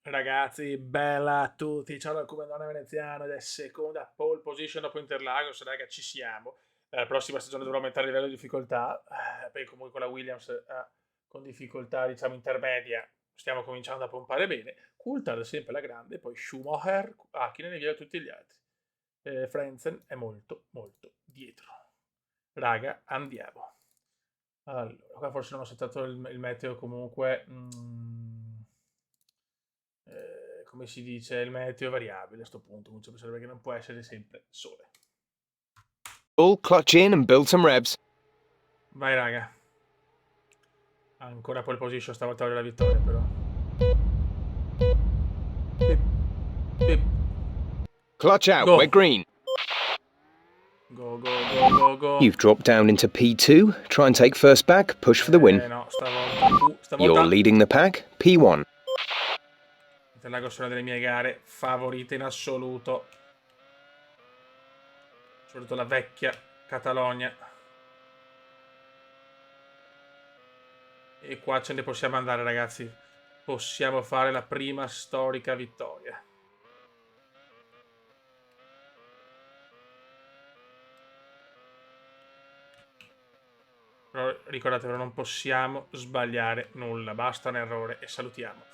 Ragazzi, bella a tutti. Ciao dal comandante veneziano ed è seconda pole position dopo Interlagos. Raga, ci siamo. La prossima stagione dovrò aumentare il livello di difficoltà. Poi comunque la Williams con difficoltà, diciamo, intermedia. Stiamo cominciando a pompare bene. Coulthard sempre la grande, poi Schumacher, Hakkinen e via tutti gli altri. Frentzen è molto, molto dietro. Raga, andiamo. Allora, qua forse non ho settato il meteo comunque. Come si dice, il meteo è variabile a sto punto, comincia a pensare che non può essere sempre sole. All clutch in and build some revs. Vai raga. Ancora pole position, stavolta voglio la vittoria però. Pip, pip. Clutch out, Go. we're green. Go, go, go, go, go. You've dropped down into P2. Try and take first back, push for the win. No, stavolta. You're Stavolta. leading the pack, P1. Interlagos è una delle mie gare favorite in assoluto. Soprattutto la vecchia Catalogna. E qua ce ne possiamo andare ragazzi. Possiamo fare la prima storica vittoria. Però ricordatevi, non possiamo sbagliare nulla, basta un errore e salutiamo.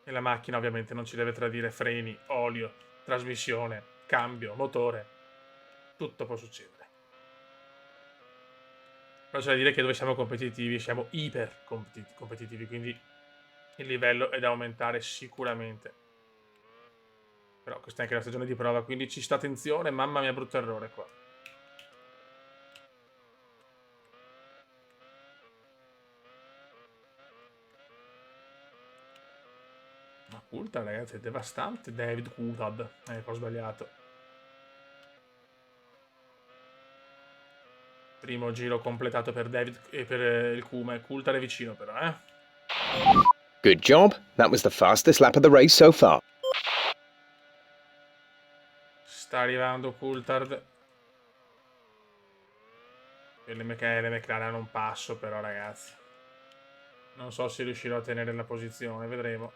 E la macchina ovviamente non ci deve tradire freni, olio, trasmissione, cambio, motore. Tutto può succedere. Però c'è da dire che dove siamo competitivi, siamo iper competitivi, quindi il livello è da aumentare sicuramente. Però questa è anche la stagione di prova, quindi ci sta attenzione, mamma mia brutto errore qua. Ma Coulthard ragazzi è devastante, David Coulthard, ho sbagliato. Primo giro completato per David e per il Kuma. Coulthard è vicino però, Good job. That was the fastest lap of the race so far. Sta arrivando Coulthard. Le McLaren hanno un passo però ragazzi. Non so se riuscirò a tenere la posizione, vedremo.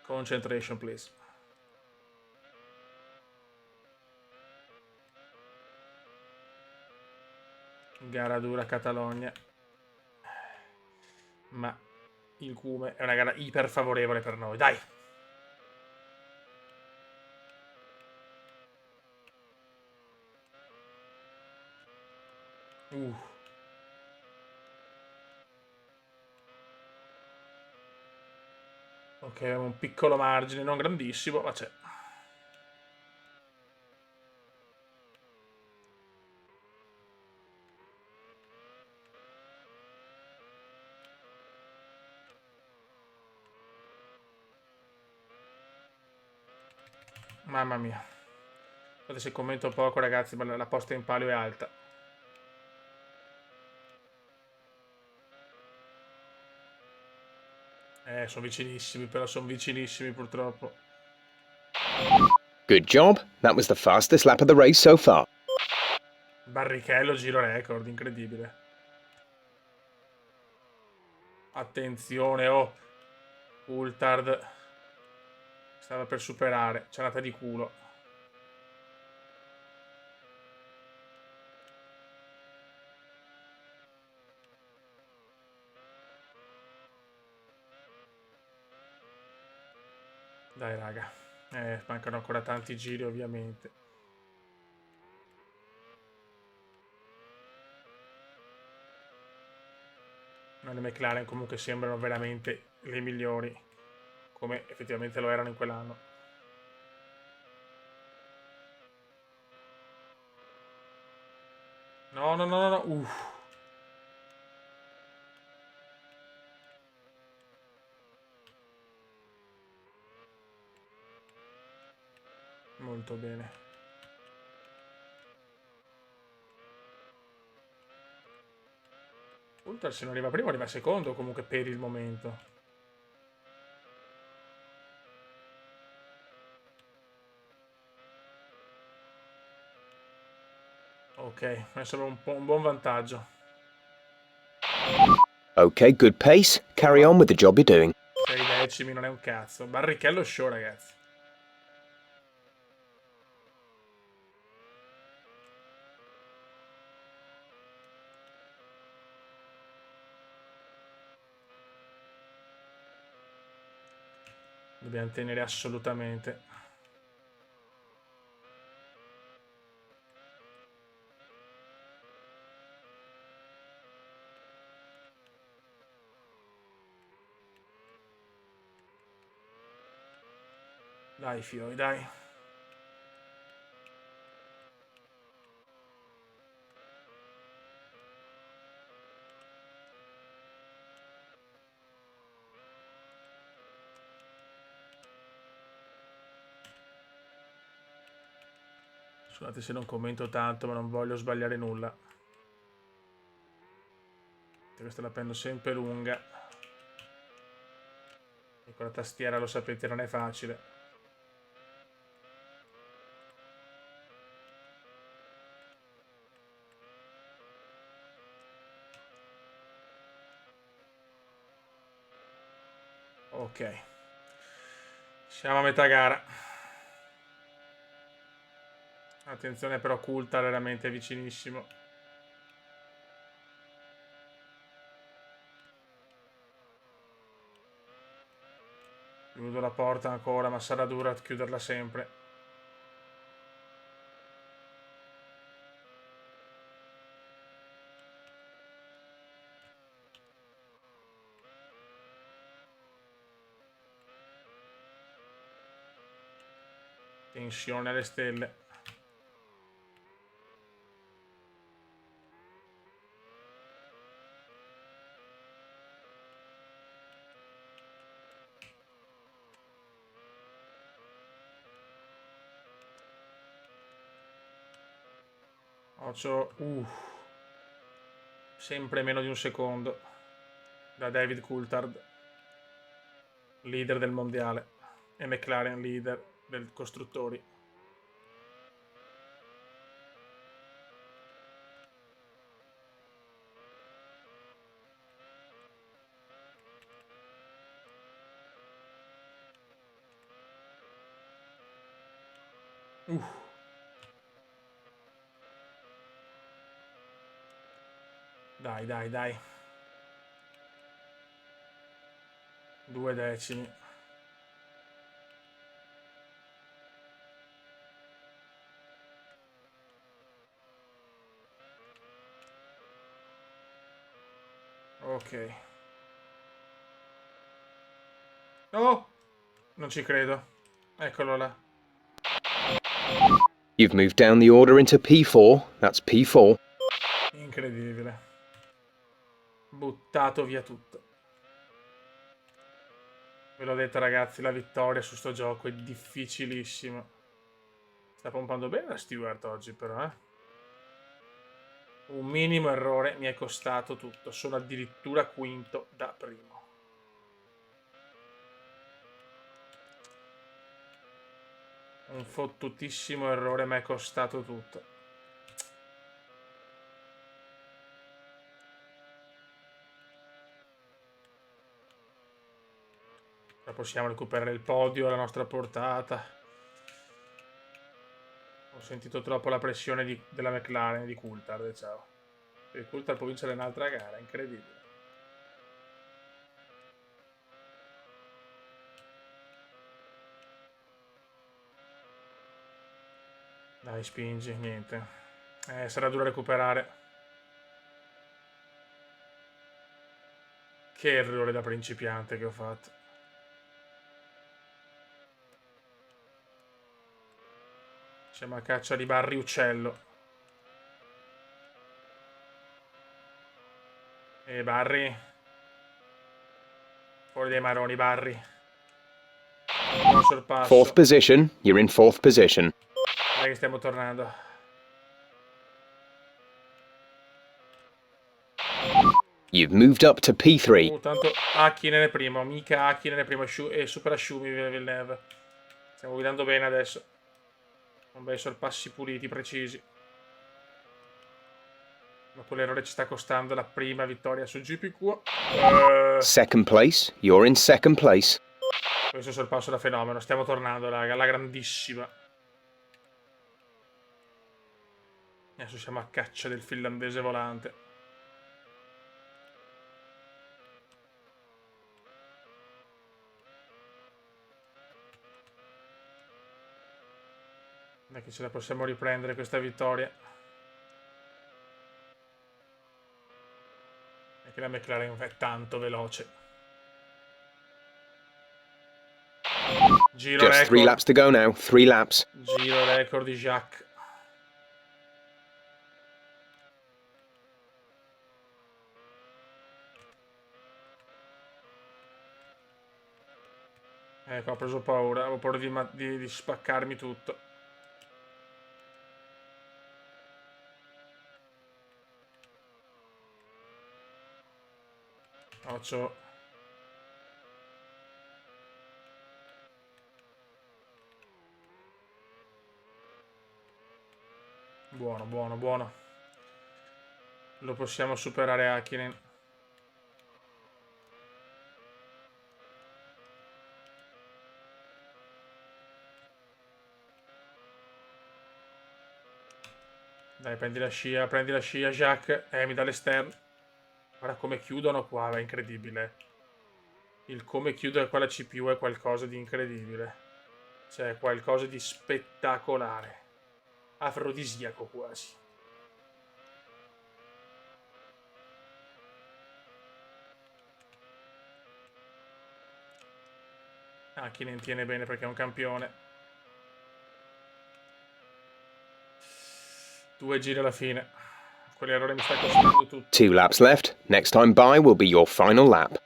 Concentration please. Gara dura Catalogna. Ma il Cume è una gara iper favorevole per noi, dai! Ok, abbiamo un piccolo margine, non grandissimo, ma c'è. Mamma mia. Guardate se commento poco ragazzi, ma la posta in palio è alta. Sono vicinissimi, però sono vicinissimi purtroppo. Good job. That was the fastest lap of the race so far. Barrichello, giro record, incredibile. Attenzione, oh. Coulthard stava per superare, c'è andata di culo. Dai raga, mancano ancora tanti giri ovviamente. Ma le McLaren comunque sembrano veramente le migliori, come effettivamente lo erano in quell'anno. No, no, no, no, no. Molto bene. Coulthard se non arriva primo arriva secondo comunque per il momento. Ok, adesso abbiamo un buon vantaggio. Okay, good pace. Carry on with the job you're doing. 6 decimi non è un cazzo. Barrichello show, ragazzi. Dobbiamo tenere assolutamente. Dai, fioi, dai. Scusate se non commento tanto, ma non voglio sbagliare nulla. Questa la prendo sempre lunga. E con la tastiera, lo sapete, non è facile. Ok. Siamo a metà gara. Attenzione però, Coulthard veramente vicinissimo. Chiudo la porta ancora, ma sarà dura chiuderla sempre. Tensione alle stelle. Occhio. Sempre meno di un secondo. Da David Coulthard, leader del mondiale. E McLaren, leader del costruttori. Dai, dai, dai. 2 decimi. Ok. Oh! Non ci credo. Eccolo là. You've moved down the order into P4. That's P4. Incredibile. Buttato via tutto. Ve l'ho detto, ragazzi, la vittoria su sto gioco è difficilissima. Sta pompando bene la Stewart oggi, però, eh. Un minimo errore mi è costato tutto. Sono addirittura quinto da primo. Un fottutissimo errore mi è costato tutto. Ora possiamo recuperare il podio alla nostra portata. Ho sentito troppo la pressione della McLaren, di Coulthard, ciao. E Coulthard può vincere un'altra gara, incredibile. Dai, spingi, niente. Sarà duro recuperare. Che errore da principiante che ho fatto. Siamo a caccia di Barry Uccello. E Barry. Fuori dai maroni, Barry. Buon sorpasso. Fourth position. You're in fourth position. Dai che stiamo tornando. You've moved up to P3. Tanto Hakkinen è primo, mica Hakkinen è primo e super Schumi Villeneuve. Stiamo guidando bene adesso. Con bei sorpassi puliti, precisi. Dopo l'errore ci sta costando la prima vittoria su GPQ. Second place. You're in second place. Questo è il sorpasso da fenomeno. Stiamo tornando, raga, alla grandissima. Adesso siamo a caccia del finlandese volante. Dai che ce la possiamo riprendere questa vittoria. E che la McLaren è tanto veloce. Giro Just 3 record. laps to go now. 3 laps. Giro record di Jacques. Ecco, ho preso paura. Avevo paura di spaccarmi tutto. Occhio. Buono, buono, buono. Lo possiamo superare Hakkinen. Dai, prendi la scia, Jacques. Mi dà l'esterno. Guarda come chiudono qua, è incredibile. Il come chiude qua la CPU è qualcosa di incredibile. Cioè, qualcosa di spettacolare. Afrodisiaco quasi. Chi ne tiene bene perché è un campione. 2 giri alla fine. Quell'errore mi sta costando tutto. 2 laps left. Next time by will be your final lap.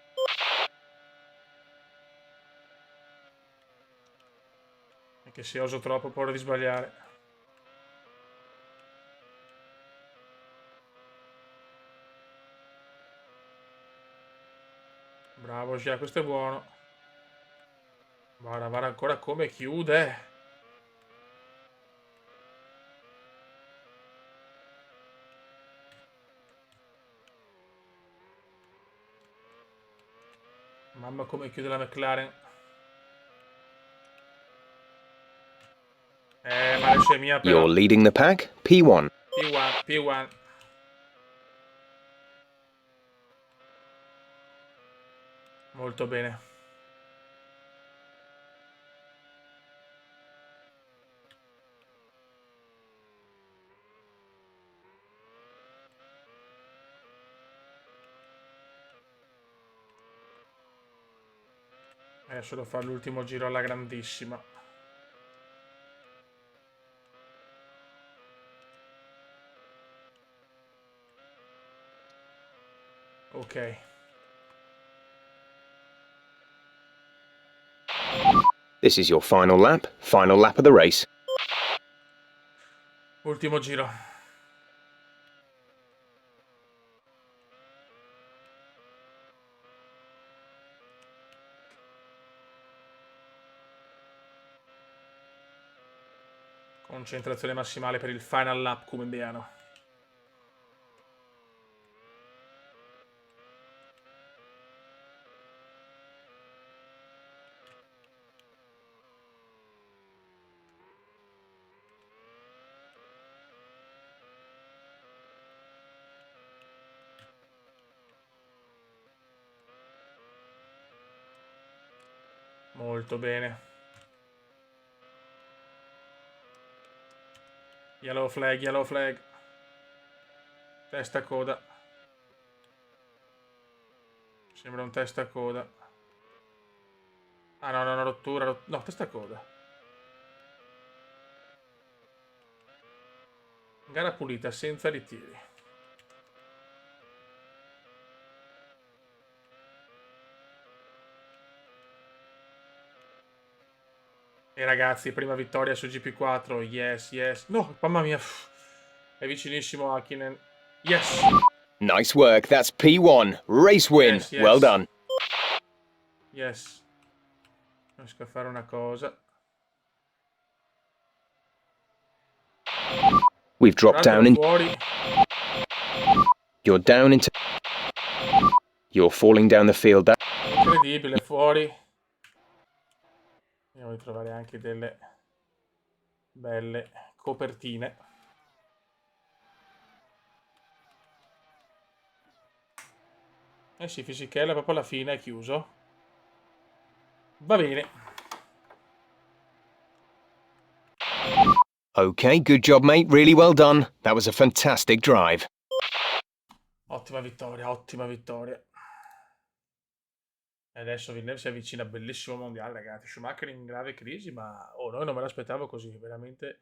E che se oso troppo ho paura di sbagliare. Bravo Gia, questo è buono. Guarda, guarda ancora come chiude. Mamma come chiude la McLaren. Ma adesso è mia però. You're leading the pack. P1. P1, P1. Molto bene. Adesso devo fare l'ultimo giro alla grandissima. Ok. This is your final lap of the race. Ultimo giro. Concentrazione massimale per il final lap cubendiano. Molto bene. Yellow flag, yellow flag. Testa coda. Sembra un testa coda. Ah no, no, rottura. No, testa coda. Gara pulita, senza ritiri. E ragazzi, prima vittoria su GP4. Yes, yes. No, mamma mia. È vicinissimo Hakkinen. Yes. Nice work. That's P1. Race win. Yes, yes. Well done. Yes. Riesco a fare una cosa. We've dropped down in... Fuori. You're down into... You're falling down the field. Incredibile, fuori. Andiamo a trovare anche delle belle copertine. Eh sì, Fisichella proprio alla fine è chiuso. Va bene. Okay, good job, mate. Really well done. That was a fantastic drive. Ottima vittoria, ottima vittoria. E adesso Villeneuve si avvicina, bellissimo mondiale, ragazzi. Schumacher in grave crisi, ma noi non me l'aspettavo così. Veramente,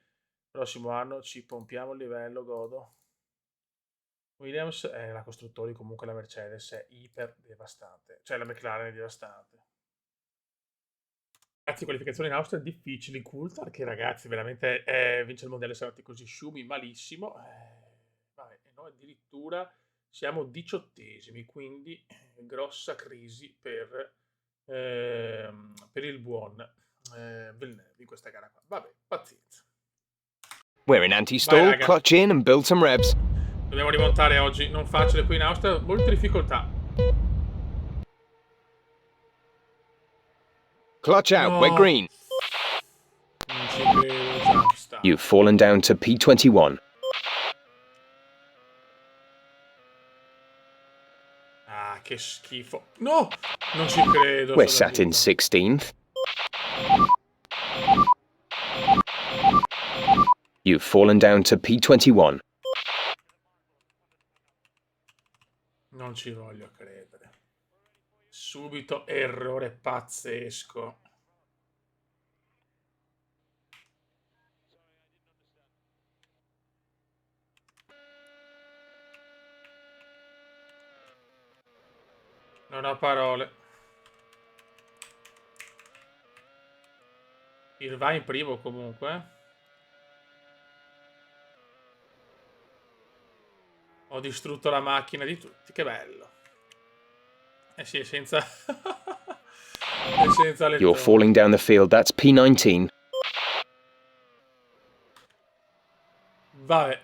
prossimo anno ci pompiamo il livello, godo. Williams, la costruttori, comunque la Mercedes è iper devastante. Cioè la McLaren è devastante. Ragazzi, qualificazioni in Austria difficili. Coulthard, che ragazzi, veramente vince il mondiale, siamo stati così sciumi, malissimo. Vabbè, e noi addirittura siamo 18esimi, quindi grossa crisi per il buon Villeneuve in questa gara qua. Vabbè, pazienza. We're in anti-stall, raga. clutch in and build some revs. Dobbiamo rimontare oggi, non facile qui in Austria, molte difficoltà. Clutch out, No. we're green. Non ci credo, jump start. You've fallen down to P21. Ah, che schifo. No, non ci credo. We're sono sat in finito. 16th. You've fallen down to P21. Non ci voglio credere. Subito errore pazzesco. Non ho parole. Irvine primo comunque. Ho distrutto la macchina di tutti, che bello. Eh sì, senza... è senza lettore. You're falling down the field, that's P19. Vabbè.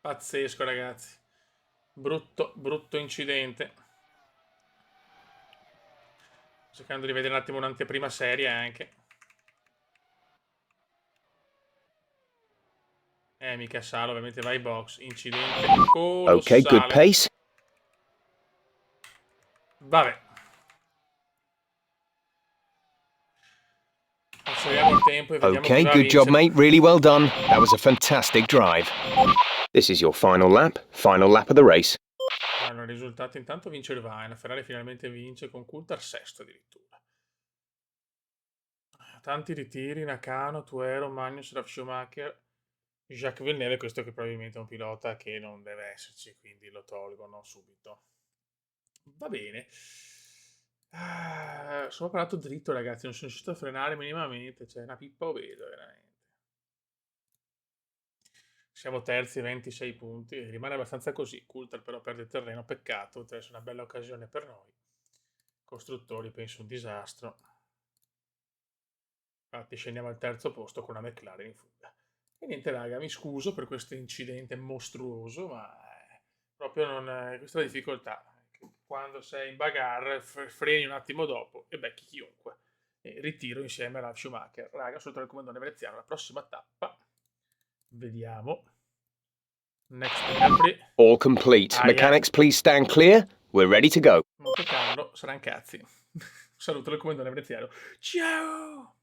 Pazzesco, ragazzi. Brutto, brutto incidente. Cercando di vedere un attimo un'anteprima seria anche. Mica sale, ovviamente vai box. Incidente colossale. Okay, good pace. Vabbè. Osserviamo il tempo e vediamo Okay, chi va a good job, vincere. mate. Really well done. That was a fantastic drive. This is your final lap of the race. Allora, il risultato intanto vince Irvine. La Ferrari finalmente vince con Coulthard sesto addirittura. Tanti ritiri, Nakano, Tuero, Magnus, Ralf Schumacher, Jacques Villeneuve, questo che probabilmente è un pilota che non deve esserci, quindi lo tolgono subito. Va bene. Sono parlato dritto, ragazzi, non sono riuscito a frenare minimamente, cioè una pippa obesa, veramente. Siamo terzi, 26 punti, rimane abbastanza così. Coulthard però perde terreno, peccato, potrebbe essere una bella occasione per noi. Costruttori, penso un disastro. Infatti scendiamo al terzo posto con la McLaren in fuga. E niente raga, mi scuso per questo incidente mostruoso, ma proprio non... questa è la difficoltà. Quando sei in bagarre, freni un attimo dopo e becchi chiunque. E ritiro insieme alla Schumacher. Raga, sotto il comandone veneziano, la prossima tappa. Vediamo. Next Grand Prix. All complete. Mechanics, please stand clear. We're ready to go. Monte Carlo, saranno cazzi. Saluto il comandone veneziano. Ciao!